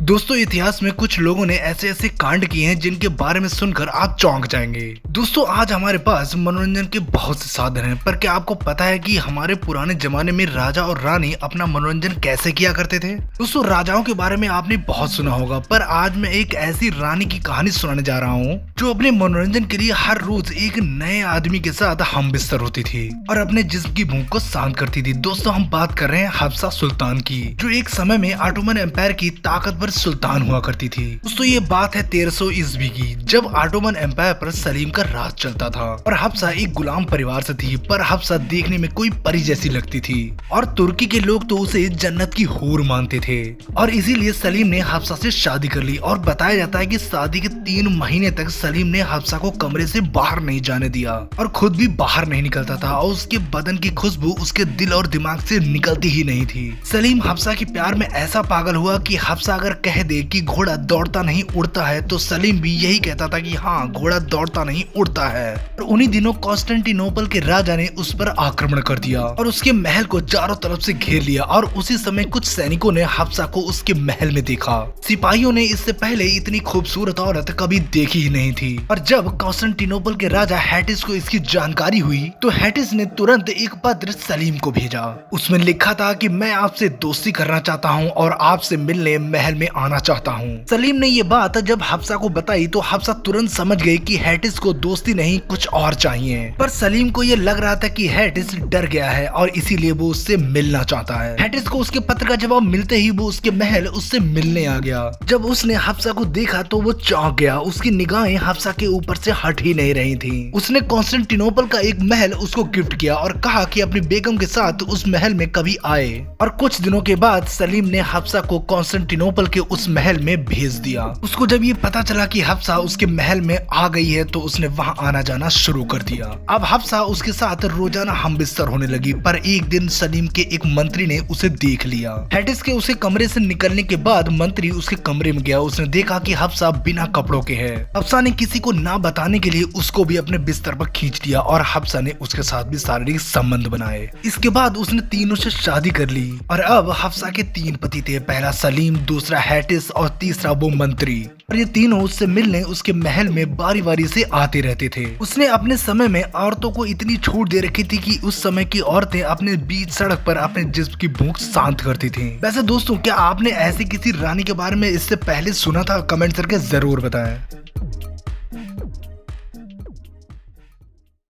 दोस्तों इतिहास में कुछ लोगों ने ऐसे ऐसे कांड किए हैं जिनके बारे में सुनकर आप चौंक जाएंगे। दोस्तों आज हमारे पास मनोरंजन के बहुत से साधन हैं, पर क्या आपको पता है कि हमारे पुराने जमाने में राजा और रानी अपना मनोरंजन कैसे किया करते थे। दोस्तों राजाओं के बारे में आपने बहुत सुना होगा, पर आज मैं एक ऐसी रानी की कहानी सुनाने जा रहा हूँ जो अपने मनोरंजन के लिए हर रोज एक नए आदमी के साथ हम बिस्तर होती थी और अपने जिस्म की भूख को शांत करती थी। दोस्तों हम बात कर रहे हैं हफ्सा सुल्तान की, जो एक समय में ऑटोमन एम्पायर की ताकतवर सुल्तान हुआ करती थी। दोस्तों ये बात है 1300 ईस्वी की, जब ऑटोमन एम्पायर पर सलीम का राज चलता था और हफ्सा एक गुलाम परिवार से थी, पर हफ्सा देखने में कोई परी जैसी लगती थी और तुर्की के लोग तो उसे जन्नत की हूर मानते थे और इसीलिए सलीम ने हफ्सा से शादी कर ली। और बताया जाता है कि शादी के 3 महीने तक सलीम ने हफ्सा को कमरे से बाहर नहीं जाने दिया और खुद भी बाहर नहीं निकलता था और उसके बदन की खुशबू उसके दिल और दिमाग से निकलती ही नहीं थी। सलीम हफ्सा के प्यार में ऐसा पागल हुआ कि हफ्सा अगर कह दे कि घोड़ा दौड़ता नहीं उड़ता है तो सलीम भी यही कहता था कि हाँ घोड़ा दौड़ता नहीं उड़ता है। और उन्हीं दिनों कॉन्स्टेंटिनोपल के राजा ने उस पर आक्रमण कर दिया और उसके महल को चारों तरफ से घेर लिया और उसी समय कुछ सैनिकों ने हफ्सा को उसके महल में देखा। सिपाहियों ने इससे पहले इतनी खूबसूरत औरत कभी देखी ही नहीं थी और जब कॉन्स्टेंटिनोपल के राजा हैटिस को इसकी जानकारी हुई तो हैटिस ने तुरंत एक पत्र सलीम को भेजा। उसमें लिखा था कि मैं आपसे दोस्ती करना चाहता हूँ और आपसे मिलने महल में आना चाहता हूँ। सलीम ने ये बात जब हफ्सा को बताई तो हफ्सा तुरंत समझ गई कि हैटिस को दोस्ती नहीं कुछ और चाहिए, पर सलीम को ये लग रहा था कि हैटिस डर गया है और इसीलिए वो उससे मिलना चाहता है। हैटिस को उसके पत्र का जवाब मिलते ही वो उसके महल उससे मिलने आ गया। जब उसने हफ्सा को देखा तो वो चौंक गया, उसकी निगाहें हफ्सा के ऊपर से हट ही नहीं रही थी। उसने कॉन्स्टेंटिनोपल का एक महल उसको गिफ्ट किया और कहा कि अपनी बेगम के साथ उस महल में कभी आए। और कुछ दिनों के बाद सलीम ने हफ्सा को कॉन्स्टेंटिनोपल के उस महल में भेज दिया। उसको जब ये पता चला कि हफ्सा उसके महल में आ गई है तो उसने वहाँ आना जाना शुरू कर दिया। अब हफ्सा उसके साथ रोजाना हमबिस्तर होने लगी, पर एक दिन सलीम के एक मंत्री ने उसे देख लिया। हैटिस के उसे कमरे से निकलने के बाद मंत्री उसके कमरे में गया। उसने देखा कि हफ्सा बिना कपड़ों के है। हफ्सा ने किसी को ना बताने के लिए उसको भी अपने बिस्तर पर खींच लिया और हफ्सा ने उसके साथ भी शारीरिक संबंध बनाए। इसके बाद उसने तीनों से शादी कर ली और अब हफ्सा के 3 पति थे, पहला सलीम, दूसरा हैटिस और तीसरा वो मंत्री। और ये तीनों उससे मिलने उसके महल में बारी बारी से आते रहते थे। उसने अपने समय में औरतों को इतनी छूट दे रखी थी कि उस समय की औरतें अपने बीच सड़क पर अपने जिस्म की भूख शांत करती थी। वैसे दोस्तों क्या आपने ऐसी किसी रानी के बारे में इससे पहले सुना था? कमेंट करके जरूर बताएं।